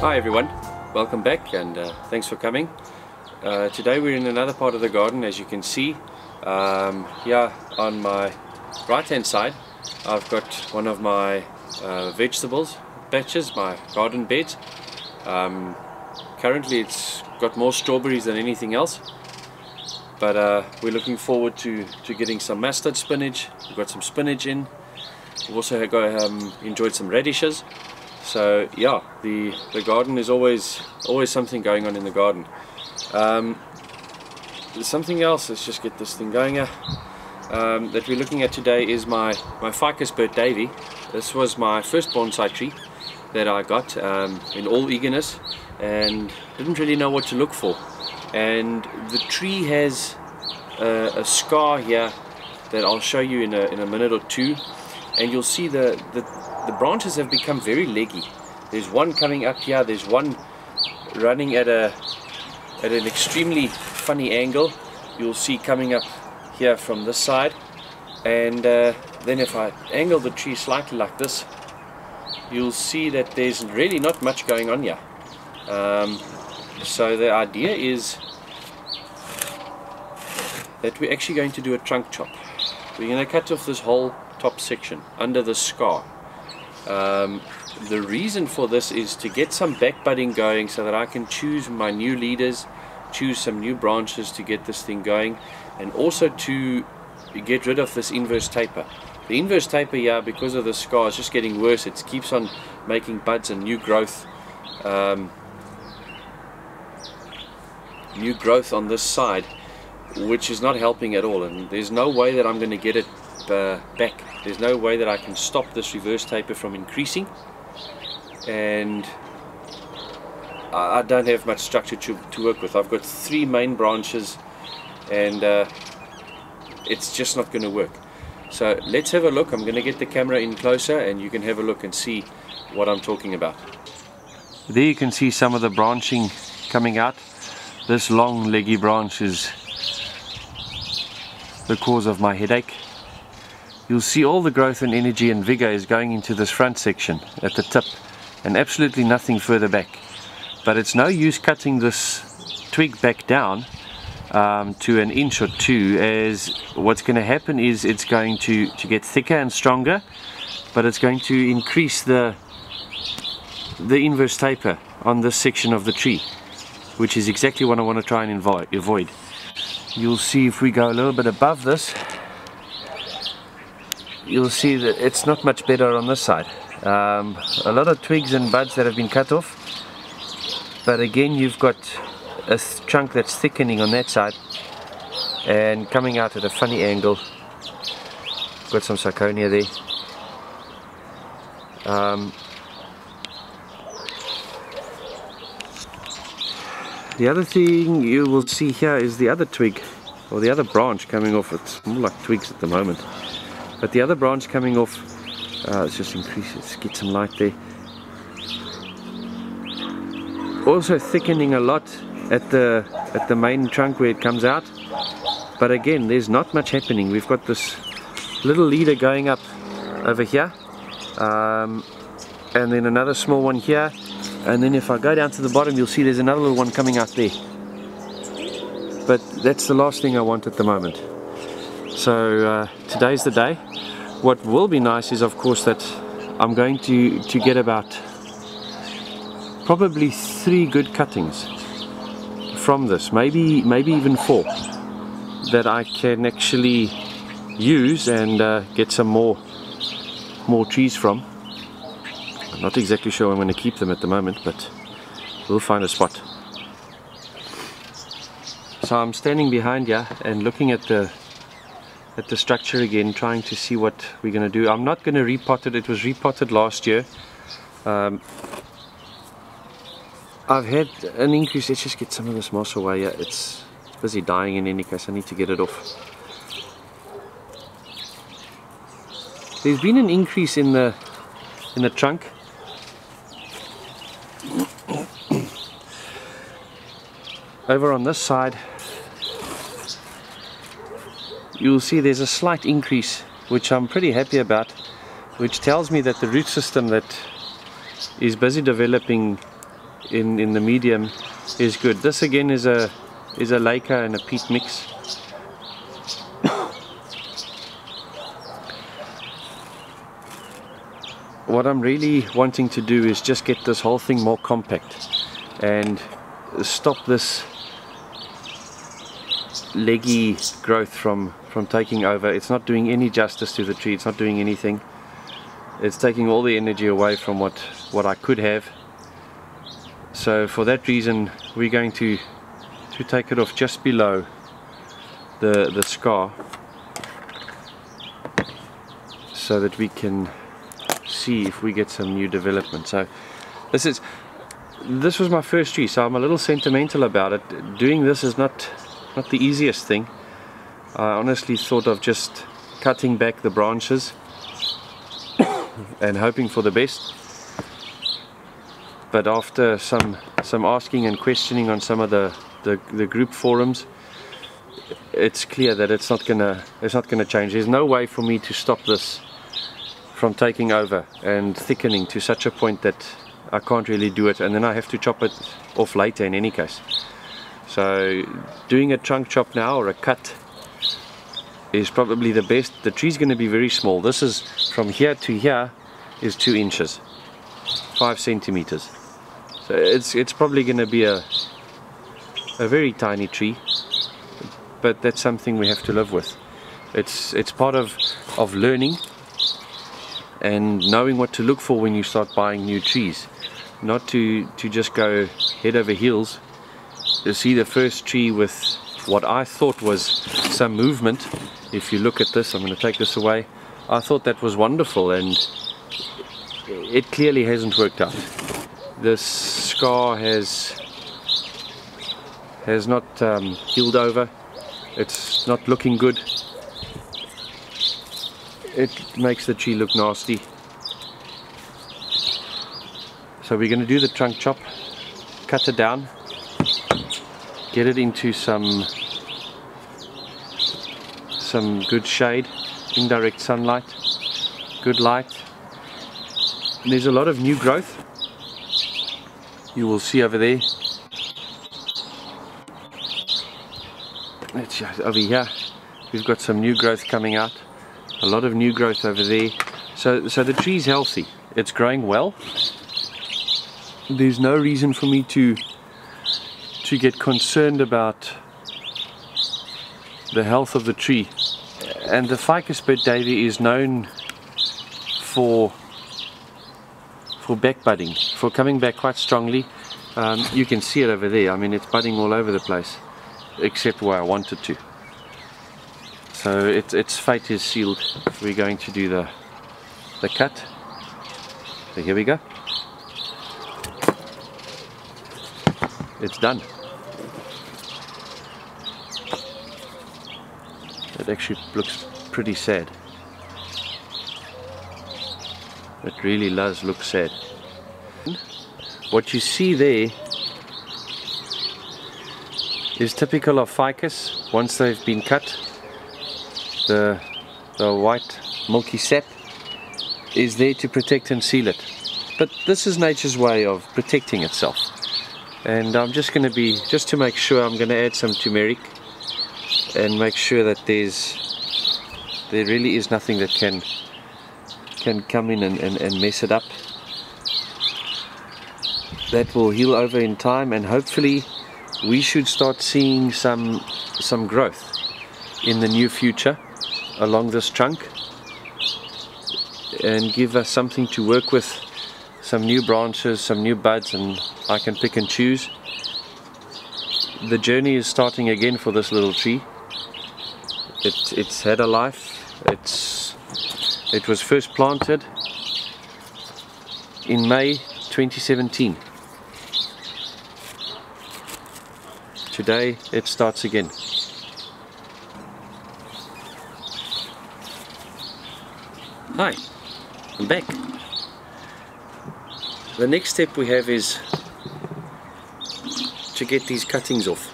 Hi everyone, welcome back and thanks for coming. Today we're in another part of the garden. As you can see, here on my right hand side I've got one of my vegetables patches, my garden beds. Currently it's got more strawberries than anything else, but we're looking forward to getting some mustard spinach. We've got some spinach in. We've also enjoyed some radishes. So yeah, the garden is always something going on in the garden. There's something else. Let's just get this thing going here. That we're looking at today is my Ficus Burt Davyi. This was my first bonsai tree that I got in all eagerness, and didn't really know what to look for. And the tree has a scar here that I'll show you in a minute or two, and you'll see the branches have become very leggy. There's one coming up here, there's one running at an extremely funny angle. You'll see coming up here from this side, and then if I angle the tree slightly like this, you'll see that there's really not much going on here. So the idea is that we're actually going to do a trunk chop. We're going to cut off this whole top section under the scar. The reason for this is to get some back budding going so that I can choose my new leaders, choose some new branches to get this thing going, and also to get rid of this inverse taper. The inverse taper here, because of the scar, is just getting worse. It keeps on making buds and new growth on this side, which is not helping at all, and there's no way that I'm going to get it back. There's no way that I can stop this reverse taper from increasing, and I don't have much structure to work with. I've got 3 main branches, and it's just not going to work. So let's have a look. I'm going to get the camera in closer and you can have a look and see what I'm talking about. There you can see some of the branching coming out. This long leggy branch is the cause of my headache. You'll see all the growth and energy and vigor is going into this front section at the tip, and absolutely nothing further back. But it's no use cutting this twig back down to an inch or 2, as what's going to happen is it's going to get thicker and stronger, but it's going to increase the inverse taper on this section of the tree, which is exactly what I want to try and avoid. You'll see if we go a little bit above this, you'll see that it's not much better on this side. A lot of twigs and buds that have been cut off, but again you've got a trunk that's thickening on that side and coming out at a funny angle. Got some sarconia there. The other thing you will see here is the other twig, or the other branch coming off. It's more like twigs at the moment, but the other branch coming off, let's just increase it, let's get some light there. Also thickening a lot at the main trunk where it comes out, but again there's not much happening. We've got this little leader going up over here, and then another small one here, and then if I go down to the bottom you'll see there's another little one coming out there. But that's the last thing I want at the moment. So today's the day. What will be nice is, of course, that I'm going to get about probably 3 good cuttings from this, maybe even 4, that I can actually use and get some more trees from. I'm not exactly sure I'm going to keep them at the moment, but we'll find a spot. So I'm standing behind here and looking at the structure again, trying to see what we're going to do. I'm not going to repot it. It was repotted last year. I've had an increase. Let's just get some of this moss away. Yeah, it's busy dying in any case. I need to get it off. There's been an increase in the trunk. Over on this side, you'll see there's a slight increase, which I'm pretty happy about, which tells me that the root system that is busy developing in the medium is good. This again is a lacquer and a peat mix. What I'm really wanting to do is just get this whole thing more compact and stop this leggy growth from taking over. It's not doing any justice to the tree, it's not doing anything. It's taking all the energy away from what I could have. So for that reason we're going to take it off just below the scar so that we can see if we get some new development. So this was my first tree, so I'm a little sentimental about it. Doing this is not the easiest thing. I honestly thought of just cutting back the branches and hoping for the best, but after some asking and questioning on some of the group forums, it's clear that it's not gonna change. There's no way for me to stop this from taking over and thickening to such a point that I can't really do it, and then I have to chop it off later in any case. So doing a trunk chop now or a cut is probably the best. The tree's going to be very small. This is from here to here is 2 inches, 5 centimeters. So it's probably going to be a very tiny tree, but that's something we have to live with. It's part of learning and knowing what to look for when you start buying new trees, not to just go head over heels. You see the first tree with what I thought was some movement. If you look at this, I'm going to take this away. I thought that was wonderful, and it clearly hasn't worked out. This scar has not healed over. It's not looking good. It makes the tree look nasty. So we're going to do the trunk chop, cut it down, get it into some good shade, indirect sunlight, good light. And there's a lot of new growth. You will see over there. Let's just over here. We've got some new growth coming out. A lot of new growth over there. So the tree's healthy. It's growing well. There's no reason for me to get concerned about the health of the tree. And the Ficus Burt Davyi is known for back budding, for coming back quite strongly. You can see it over there. I mean, it's budding all over the place, except where I want it to. So its fate is sealed. We're going to do the cut. So here we go. It's done. It actually looks pretty sad. It really does look sad. What you see there is typical of ficus. Once they've been cut, the white milky sap is there to protect and seal it. But this is nature's way of protecting itself. And I'm just going to just to make sure, I'm going to add some turmeric and make sure that there really is nothing that can come in and mess it up. That will heal over in time, and hopefully we should start seeing some growth in the near future along this trunk, and give us something to work with, some new branches, some new buds, and I can pick and choose. The journey is starting again for this little tree. It's had a life. It was first planted in May 2017. Today it starts again. Hi, I'm back. The next step we have is to get these cuttings off.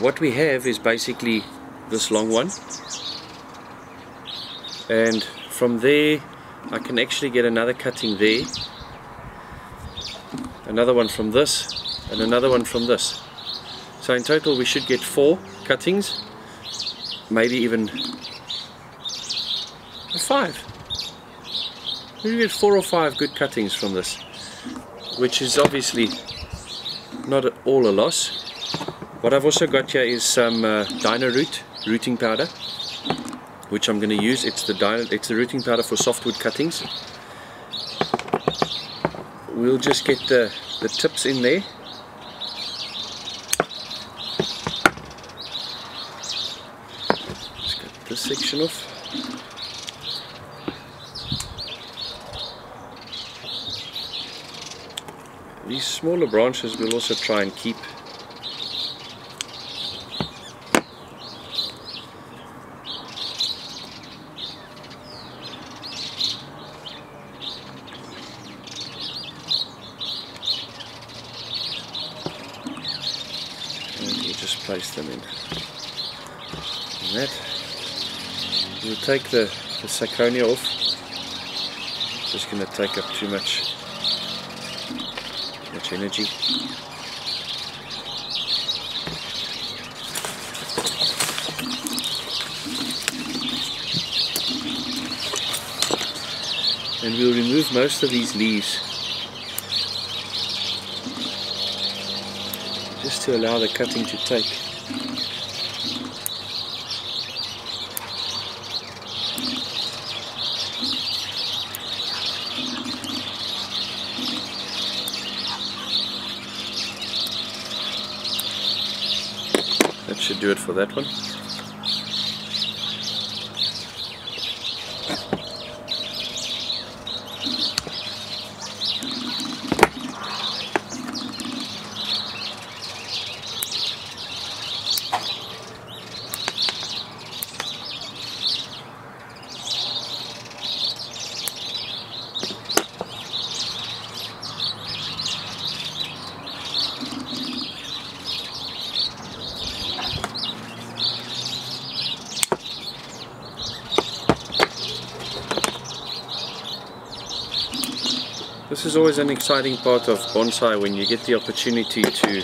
What we have is basically this long one, and from there I can actually get another cutting there, another one from this, and another one from this. So in total we should get 4 cuttings, maybe even 5. We get 4 or 5 good cuttings from this, which is obviously not at all a loss. What I've also got here is some Dino Root rooting powder, which I'm going to use. It's the rooting powder for softwood cuttings. We'll just get the tips in there. Just cut this section off. These smaller branches we'll also try and keep. And we'll just place them in. And that. We'll take the Syconia off. Just going to take up too much energy. And we'll remove most of these leaves just to allow the cutting to take. That should do it for that one. This is always an exciting part of bonsai, when you get the opportunity to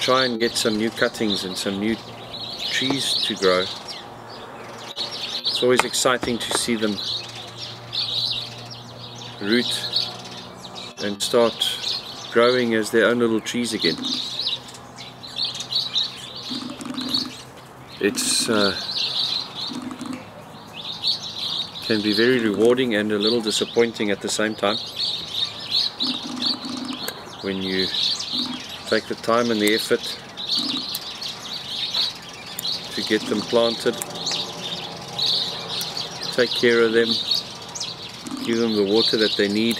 try and get some new cuttings and some new trees to grow. It's always exciting to see them root and start growing as their own little trees again. It's can be very rewarding and a little disappointing at the same time when you take the time and the effort to get them planted, take care of them, give them the water that they need,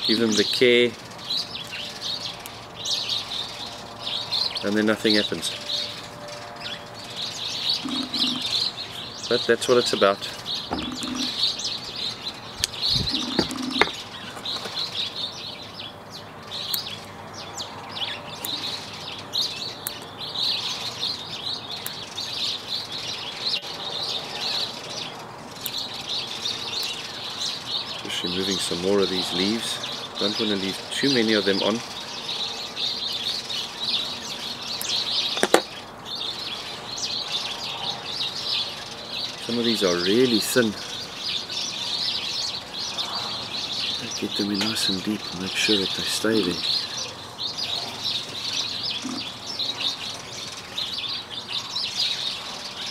give them the care, and then nothing happens. But that's what it's about. Just removing some more of these leaves. Don't want to leave too many of them on. Some of these are really thin. Get them in nice and deep and make sure that they stay there.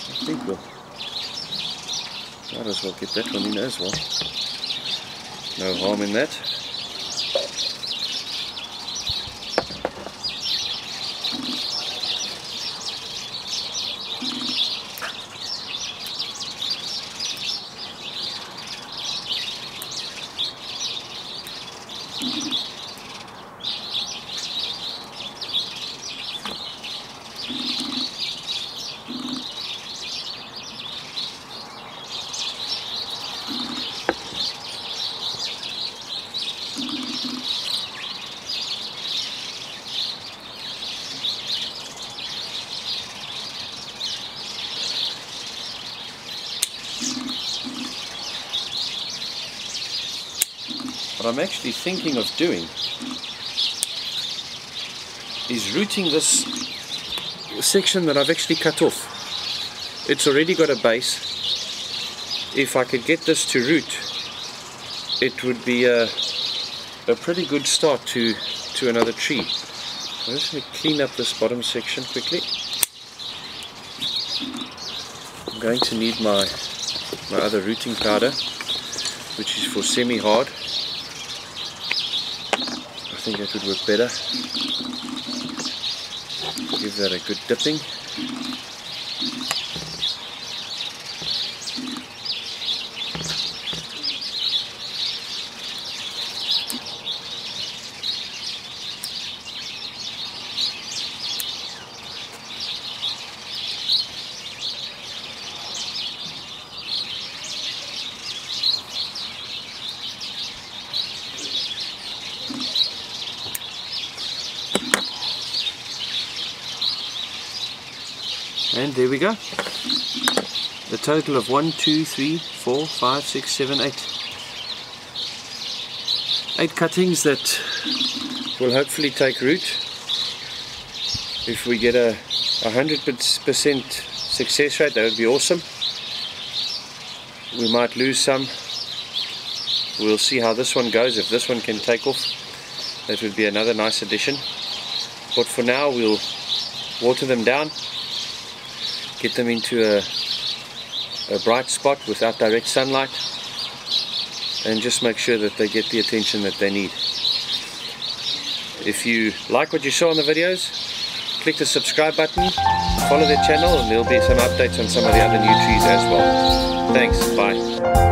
I think we'll might as well get that one in as well. No harm in that. what I'm actually thinking of doing is rooting this section that I've actually cut off. It's already got a base. If I could get this to root, it would be a pretty good start to another tree. I'm just going to clean up this bottom section quickly. I'm going to need my other rooting powder, which is for semi-hard. I think that would work better. Give that a good dipping. And there we go. A total of 1, 2, 3, 4, 5, 6, 7, 8. 8 cuttings that will hopefully take root. If we get a 100% success rate, that would be awesome. We might lose some. We'll see how this one goes. If this one can take off, that would be another nice addition. But for now, we'll water them down, get them into a bright spot without direct sunlight, and just make sure that they get the attention that they need. If you like what you saw in the videos, click the subscribe button, follow their channel, and there'll be some updates on some of the other new trees as well. Thanks, bye.